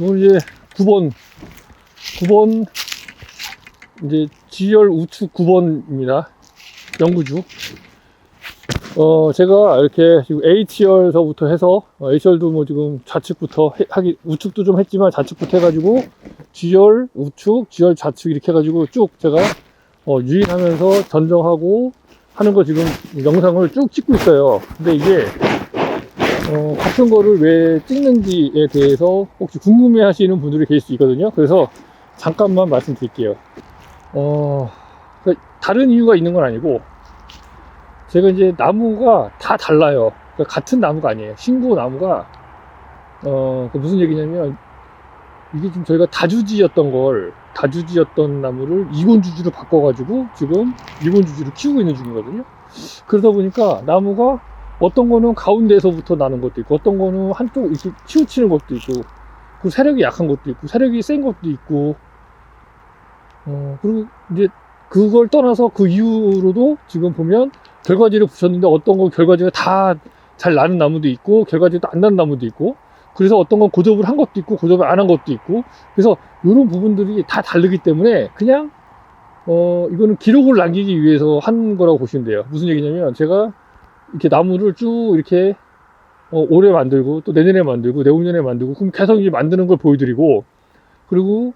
오늘 이제 9번 이제 G열 우측 9번입니다. 영구주. 제가 이렇게 지금 H열서부터 해서 H열도 뭐 지금 좌측부터 우측도 좀 했지만 좌측부터 해가지고 G열 우측, G열 좌측 이렇게 해가지고 쭉 제가 유인하면서 전정하고 하는 거 지금 영상을 쭉 찍고 있어요. 근데 이게 같은 거를 왜 찍는지에 대해서 혹시 궁금해 하시는 분들이 계실 수 있거든요. 그래서 잠깐만 말씀드릴게요. 다른 이유가 있는 건 아니고, 제가 이제 나무가 다 달라요. 그러니까 같은 나무가 아니에요. 신고 나무가, 무슨 얘기냐면, 이게 지금 저희가 다주지였던 나무를 이곤주지로 바꿔가지고 지금 이곤주지로 키우고 있는 중이거든요. 그러다 보니까 나무가 어떤 거는 가운데에서부터 나는 것도 있고, 어떤 거는 한쪽 이렇게 치우치는 것도 있고, 그 세력이 약한 것도 있고, 세력이 센 것도 있고, 그리고 이제 그걸 떠나서 그 이후로도 지금 보면 결과지를 붙였는데 어떤 건 결과지가 다 잘 나는 나무도 있고, 결과지도 안 나는 나무도 있고, 그래서 어떤 건 고접을 한 것도 있고, 고접을 안 한 것도 있고, 그래서 이런 부분들이 다 다르기 때문에 그냥, 이거는 기록을 남기기 위해서 한 거라고 보시면 돼요. 무슨 얘기냐면, 제가 이렇게 나무를 쭉 이렇게 올해 만들고 또 내년에 만들고 내후년에 만들고 그럼 계속 이제 만드는 걸 보여드리고, 그리고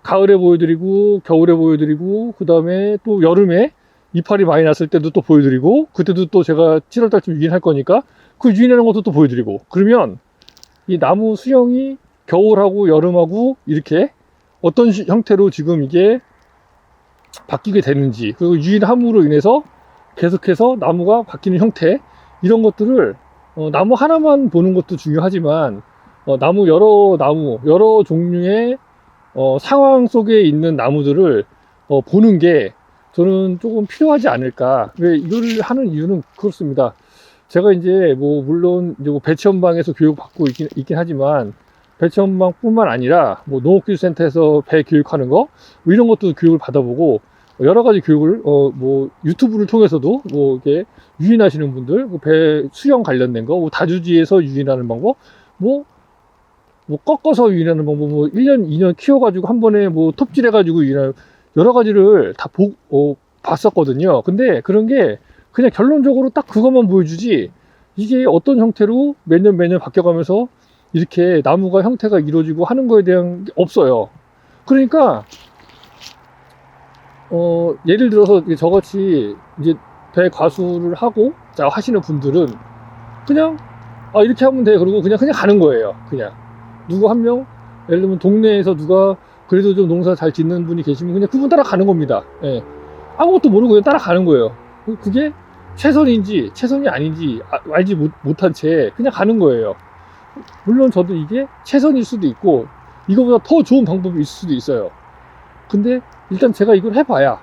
가을에 보여드리고 겨울에 보여드리고 그 다음에 또 여름에 이파리 많이 났을 때도 또 보여드리고, 그때도 또 제가 7월달쯤 유인할 거니까 그 유인하는 것도 또 보여드리고, 그러면 이 나무 수영이 겨울하고 여름하고 이렇게 어떤 형태로 지금 이게 바뀌게 되는지, 그리고 유인함으로 인해서 계속해서 나무가 바뀌는 형태, 이런 것들을 나무 하나만 보는 것도 중요하지만 여러 종류의 상황 속에 있는 나무들을 보는 게 저는 조금 필요하지 않을까. 왜 이걸 하는 이유는 그렇습니다. 제가 이제 뭐 물론 이제 뭐 배치현방에서 교육 받고 있긴 하지만, 배치현방 뿐만 아니라 뭐 농업기술센터에서 배 교육하는 거 뭐 이런 것도 교육을 받아보고, 여러 가지 교육을 뭐 유튜브를 통해서도 뭐 이렇게 유인하시는 분들, 배 수영 관련된 거, 뭐 다주지에서 유인하는 방법, 뭐 꺾어서 유인하는 방법, 뭐 1년 2년 키워가지고 한 번에 뭐 톱질해가지고 유인하는, 여러 가지를 다 봤었거든요. 근데 그런 게 그냥 결론적으로 딱 그것만 보여주지, 이게 어떤 형태로 매년 바뀌어가면서 이렇게 나무가 형태가 이루어지고 하는 거에 대한 게 없어요. 그러니까 예를 들어서 저같이 이제 배 과수를 하고 자 하시는 분들은 그냥 이렇게 하면 돼, 그러고 그냥 가는 거예요. 그냥 누구 한 명, 예를 들면 동네에서 누가 그래도 좀 농사 잘 짓는 분이 계시면 그냥 그분 따라가는 겁니다. 예. 아무것도 모르고 그냥 따라가는 거예요. 그게 최선인지 최선이 아닌지 알지 못한 채 그냥 가는 거예요. 물론 저도 이게 최선일 수도 있고 이거보다 더 좋은 방법이 있을 수도 있어요. 근데 일단 제가 이걸 해봐야,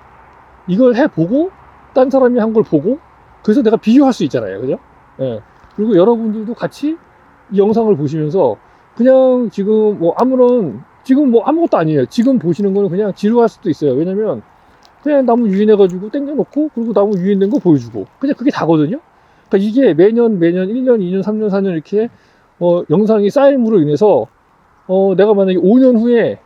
이걸 해보고 딴 사람이 한 걸 보고, 그래서 내가 비교할 수 있잖아요. 그죠? 예. 그리고 여러분들도 같이 이 영상을 보시면서 그냥 지금 뭐 아무것도 아니에요. 지금 보시는 거는 그냥 지루할 수도 있어요. 왜냐면 그냥 나무 유인해가지고 땡겨놓고, 그리고 나무 유인된 거 보여주고, 그냥 그게 다거든요. 그러니까 이게 매년 1년, 2년, 3년, 4년 이렇게 영상이 쌓임으로 인해서 내가 만약에 5년 후에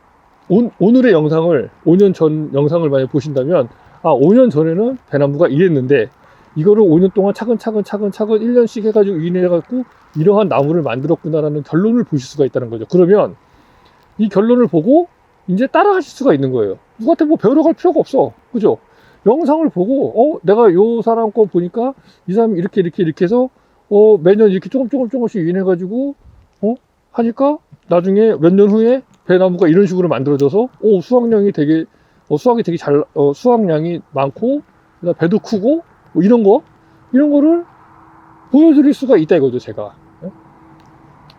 오늘의 영상을, 5년 전 영상을 만약에 보신다면, 5년 전에는 배나무가 이랬는데 이거를 5년 동안 차근차근 1년씩 해가지고 유인해갖고 이러한 나무를 만들었구나라는 결론을 보실 수가 있다는 거죠. 그러면 이 결론을 보고 이제 따라 하실 수가 있는 거예요. 누구한테 뭐 배우러 갈 필요가 없어. 그죠? 영상을 보고, 내가 요 사람 거 보니까 이 사람이 이렇게 해서, 매년 이렇게 조금씩 유인해가지고, 하니까 나중에 몇 년 후에 배나무가 이런 식으로 만들어져서, 수확량이 되게 수확량이 많고, 배도 크고, 뭐 이런 거를 보여드릴 수가 있다 이거죠, 제가.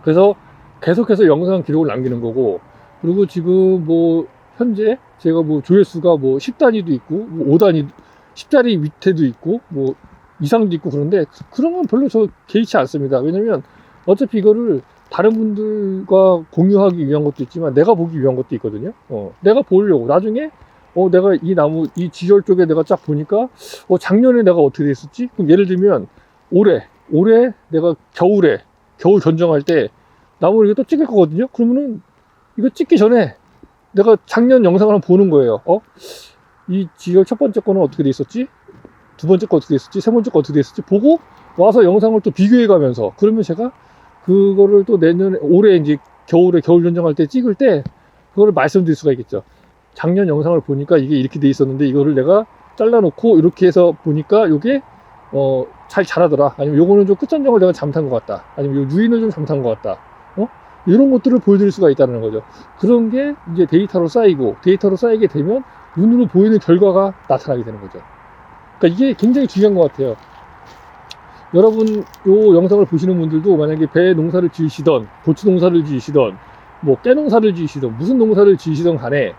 그래서 계속해서 영상 기록을 남기는 거고, 그리고 지금 뭐 현재 제가 뭐 조회수가 뭐 10단위도 있고 뭐 5단위 10단위 밑에도 있고 뭐 이상도 있고, 그런데 그런 건 별로 저 개의치 않습니다. 왜냐면 어차피 이거를 다른 분들과 공유하기 위한 것도 있지만 내가 보기 위한 것도 있거든요. 내가 보려고 나중에 내가 이 나무 이 지열 쪽에 내가 쫙 보니까 작년에 내가 어떻게 됐었지? 그럼 예를 들면 올해 내가 겨울 전정할 때 나무를 이렇게 또 찍을 거거든요. 그러면은 이거 찍기 전에 내가 작년 영상을 한번 보는 거예요. 이 지열 첫 번째 거는 어떻게 돼 있었지? 두 번째 거 어떻게 돼 있었지? 세 번째 거 어떻게 돼 있었지? 보고 와서 영상을 또 비교해 가면서, 그러면 제가 그거를 또 내년에, 올해 이제 겨울에 겨울 연정할 때 찍을 때 그거를 말씀드릴 수가 있겠죠. 작년 영상을 보니까 이게 이렇게 돼 있었는데 이거를 내가 잘라놓고 이렇게 해서 보니까 요게 잘 자라더라, 아니면 요거는 좀 끝전정을 내가 잘못한 것 같다, 아니면 요 유인을 좀 잘못한 것 같다, 이런 것들을 보여드릴 수가 있다는 거죠. 그런 게 이제 데이터로 쌓이고, 데이터로 쌓이게 되면 눈으로 보이는 결과가 나타나게 되는 거죠. 그러니까 이게 굉장히 중요한 것 같아요. 여러분 요 영상을 보시는 분들도 만약에 배 농사를 지으시던, 고추 농사를 지으시던, 뭐 깨 농사를 지으시던, 무슨 농사를 지으시던 간에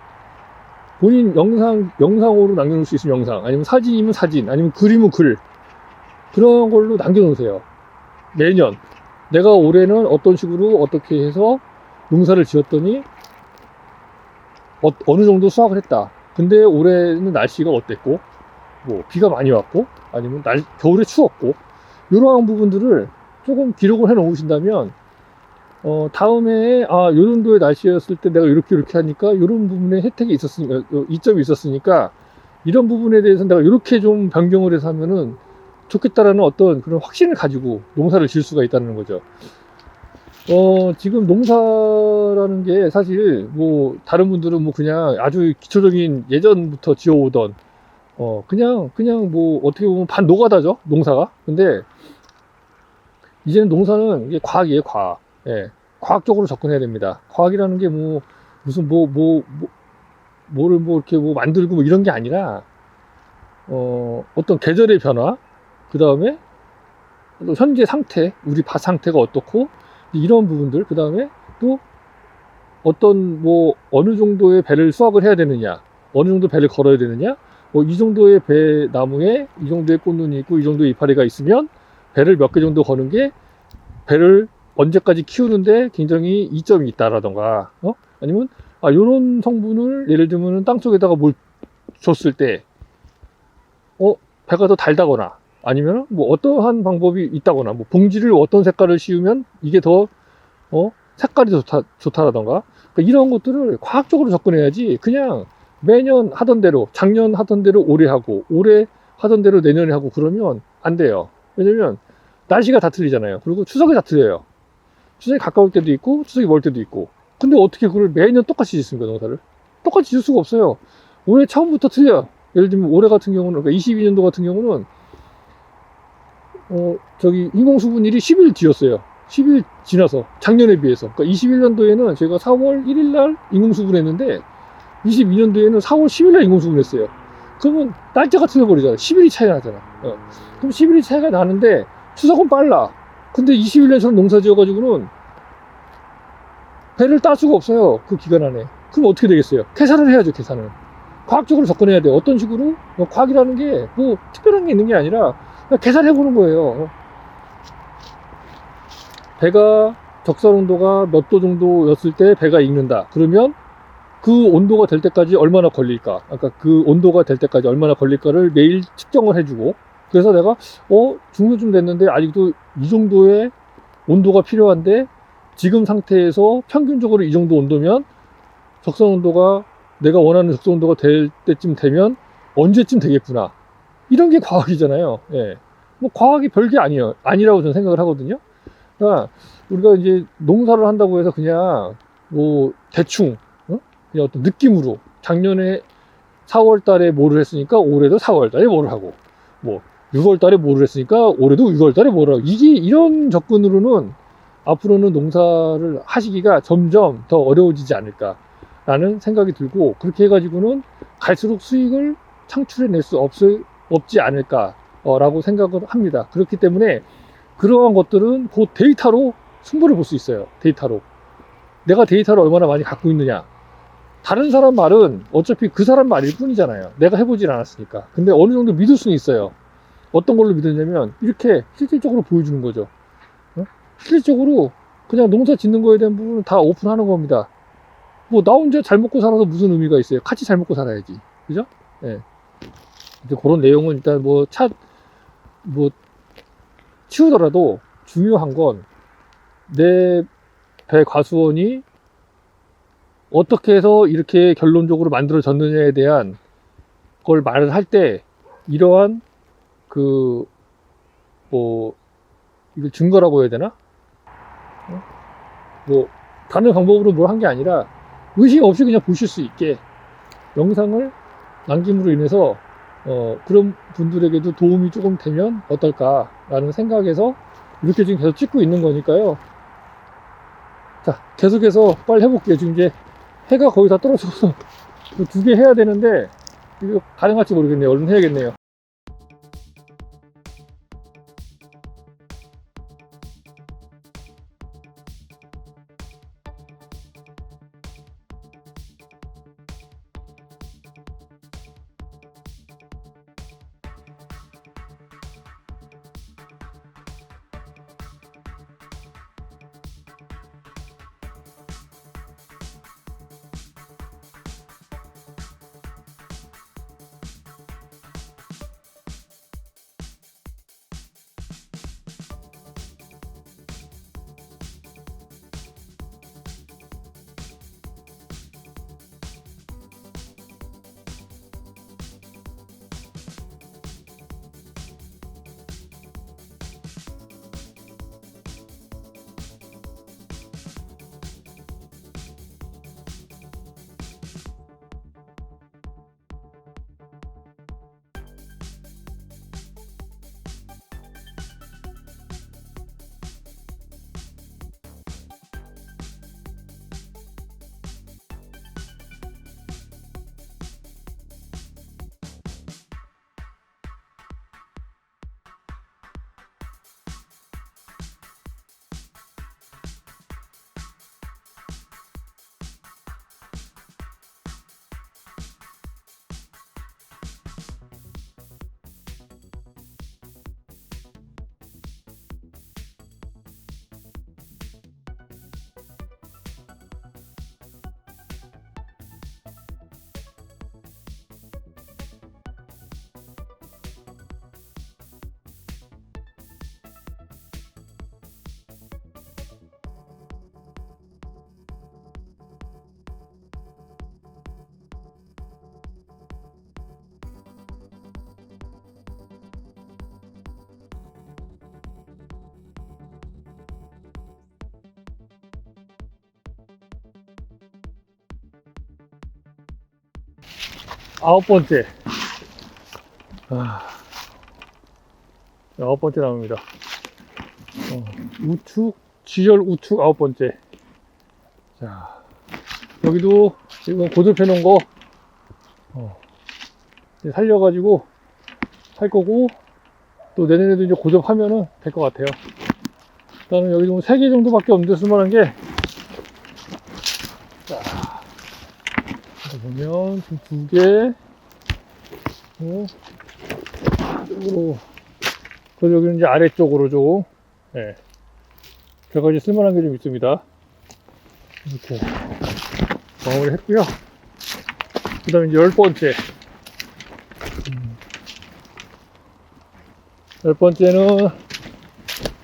본인 영상으로 남겨놓을 수 있으면 영상, 아니면 사진이면 사진, 아니면 글이면 글, 그런 걸로 남겨놓으세요. 매년 내가 올해는 어떤 식으로 어떻게 해서 농사를 지었더니 어느 정도 수확을 했다. 근데 올해는 날씨가 어땠고, 뭐 비가 많이 왔고, 아니면 겨울에 추웠고, 이러한 부분들을 조금 기록을 해 놓으신다면 다음에 요 정도의 날씨였을 때 내가 이렇게 하니까 이런 부분에 혜택이 있었으니까, 이점이 있었으니까 이런 부분에 대해서 내가 이렇게 좀 변경을 해서 하면은 좋겠다라는 어떤 그런 확신을 가지고 농사를 지을 수가 있다는 거죠. 지금 농사라는 게 사실 뭐 다른 분들은 뭐 그냥 아주 기초적인 예전부터 지어오던 그냥 뭐 어떻게 보면 반 노가다죠, 농사가. 근데 이제는 농사는 이게 과학이에요, 과학. 예. 과학적으로 접근해야 됩니다. 과학이라는 게 뭐 무슨 뭐를 뭐 이렇게 뭐 만들고 뭐 이런 게 아니라 어떤 계절의 변화, 그 다음에 현재 상태, 우리 밭 상태가 어떻고, 이런 부분들, 그 다음에 또 어떤 뭐 어느 정도의 배를 수확을 해야 되느냐, 어느 정도 배를 걸어야 되느냐, 뭐 이 정도의 배 나무에 이 정도의 꽃눈이 있고 이 정도의 이파리가 있으면 배를 몇 개 정도 거는 게 배를 언제까지 키우는데 굉장히 이점이 있다라던가, 아니면 요런 성분을 예를 들면 땅 속에다가 뭘 줬을 때 배가 더 달다거나, 아니면 뭐 어떠한 방법이 있다거나, 뭐 봉지를 어떤 색깔을 씌우면 이게 더 색깔이 좋다라던가, 그러니까 이런 것들을 과학적으로 접근해야지 그냥 매년 하던 대로, 작년 하던 대로 올해 하고, 올해 하던 대로 내년에 하고 그러면 안 돼요. 왜냐면 날씨가 다 틀리잖아요. 그리고 추석이 다 틀려요. 추석이 가까울 때도 있고 추석이 멀 때도 있고. 근데 어떻게 그걸 매년 똑같이 짓습니까, 농사를? 똑같이 짓을 수가 없어요. 올해 처음부터 틀려요. 예를 들면 올해 같은 경우는, 그러니까 22년도 같은 경우는 인공수분일이 10일 뒤였어요. 10일 지나서, 작년에 비해서. 그러니까 21년도에는 제가 4월 1일 날 인공수분 했는데 22년도에는 4월 10일 날 인공수분 했어요. 그러면 날짜가 틀려버리잖아요. 10일이 차이 나잖아. 그럼 10일이 차이가 나는데 추석은 빨라. 근데 20일날처럼 농사 지어가지고는 배를 딸 수가 없어요, 그 기간 안에. 그럼 어떻게 되겠어요? 계산을 해야죠, 계산을. 과학적으로 접근해야 돼요. 어떤 식으로? 과학이라는 게 뭐 특별한 게 있는 게 아니라 그냥 계산해보는 거예요. 배가 적설 온도가 몇 도 정도였을 때 배가 익는다. 그러면 그 온도가 될 때까지 얼마나 걸릴까? 그러니까 그 온도가 될 때까지 얼마나 걸릴까를 매일 측정을 해주고, 그래서 내가 중요쯤 됐는데 아직도 이 정도의 온도가 필요한데 지금 상태에서 평균적으로 이 정도 온도면 적선 온도가, 내가 원하는 적선 온도가 될 때쯤 되면 언제쯤 되겠구나. 이런 게 과학이잖아요. 예. 뭐 과학이 별게 아니라고 저는 생각을 하거든요. 그러니까 우리가 이제 농사를 한다고 해서 그냥 뭐 대충 그냥 어떤 느낌으로 작년에 4월 달에 뭐를 했으니까 올해도 4월 달에 뭐를 하고, 뭐 6월 달에 뭐를 했으니까 올해도 6월 달에 뭐를 하고, 이게 이런 접근으로는 앞으로는 농사를 하시기가 점점 더 어려워지지 않을까 라는 생각이 들고, 그렇게 해가지고는 갈수록 수익을 창출해낼 수 없지 않을까 라고 생각을 합니다. 그렇기 때문에 그러한 것들은 그 데이터로 승부를 볼 수 있어요. 데이터로 내가 데이터를 얼마나 많이 갖고 있느냐. 다른 사람 말은 어차피 그 사람 말일 뿐이잖아요. 내가 해보질 않았으니까. 근데 어느 정도 믿을 수는 있어요. 어떤 걸로 믿느냐면 이렇게 실질적으로 보여주는 거죠. 실질적으로 그냥 농사 짓는 거에 대한 부분은 다 오픈하는 겁니다. 뭐 나 혼자 잘 먹고 살아서 무슨 의미가 있어요. 같이 잘 먹고 살아야지. 그죠? 예. 이제 그런 내용은 일단 뭐 치우더라도 중요한 건 내 배 과수원이 어떻게 해서 이렇게 결론적으로 만들어졌느냐에 대한 걸 말을 할 때 이러한 그 뭐 이걸 증거라고 해야 되나? 뭐 다른 방법으로 뭘 한 게 아니라 의심 없이 그냥 보실 수 있게 영상을 남김으로 인해서 그런 분들에게도 도움이 조금 되면 어떨까라는 생각에서 이렇게 지금 계속 찍고 있는 거니까요. 자, 계속해서 빨리 해볼게요. 지금 이제 해가 거의 다 떨어져서 2개 해야 되는데 이거 가능할지 모르겠네요. 얼른 해야겠네요. 아홉 번째. 아홉 번째 나옵니다. 우측, 지열 우측 아홉 번째. 자, 여기도 지금 고접해 놓은 거, 이제 살려가지고 할 거고, 또 내년에도 이제 고접하면은 될 것 같아요. 일단은 여기 3개 정도밖에 없는데 쓸만한 게, 자, 보면 지금 2개, 이쪽으로, 그리고 여기는 이제 아래쪽으로 좀, 네, 몇 가지 쓸만한 게 좀 있습니다. 이렇게 마무리 했고요. 그 다음에 이제 10번째. 10번째는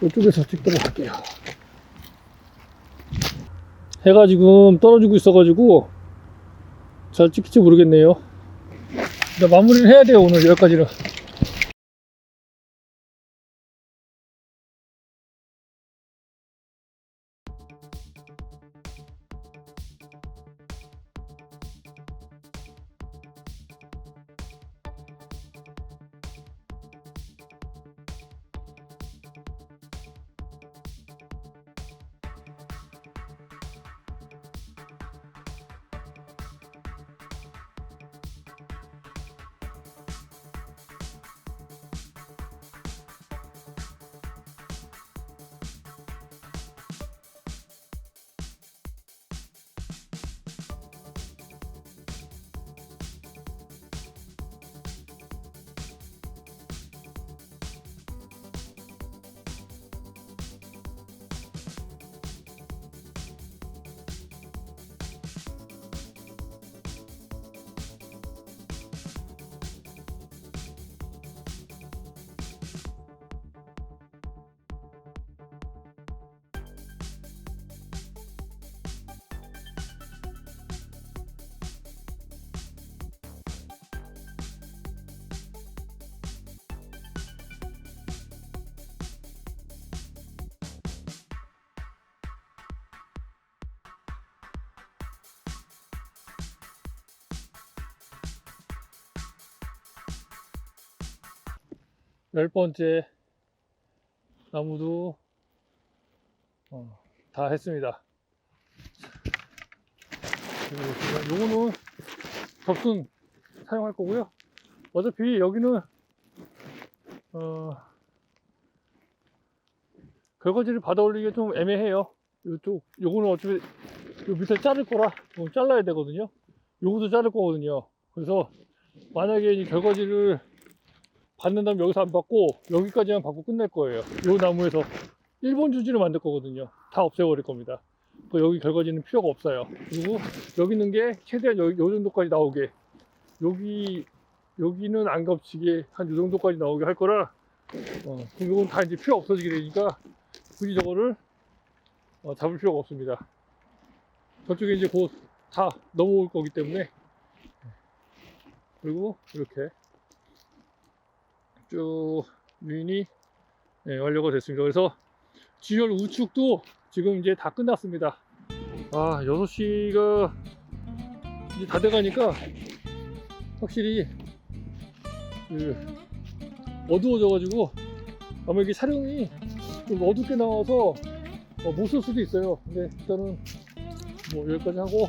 이쪽에서 찍도록 할게요. 해가 지금 떨어지고 있어가지고 잘 찍힐지 모르겠네요. 일단 마무리를 해야 돼요, 오늘 여기까지는. 10번째 나무도 다 했습니다. 요거는 접순 사용할 거고요. 어차피 여기는 결과지를 받아 올리기가 좀 애매해요. 요거는 어차피 요 밑에 자를 거라 잘라야 되거든요. 요것도 자를 거거든요. 그래서 만약에 이 결과지를 받는다면 여기서 안 받고 여기까지만 받고 끝낼 거예요. 요 나무에서 1번 주지를 만들 거거든요. 다 없애버릴 겁니다. 여기 결과지는 필요가 없어요. 그리고 여기 있는 게 최대한 요 정도까지 나오게, 여기는 안 겹치게 한 요 정도까지 나오게 할 거라, 그럼 이건 다 이제 필요 없어지게 되니까 굳이 저거를 잡을 필요가 없습니다. 저쪽에 이제 곧 다 넘어올 거기 때문에. 그리고 이렇게 쭉 유인이 완료가 됐습니다. 그래서 지열 우측도 지금 이제 다 끝났습니다. 6시가 이제 다 돼가니까 확실히 어두워져가지고 아마 이게 촬영이 좀 어둡게 나와서 못 쓸 수도 있어요. 근데 일단은 뭐 여기까지 하고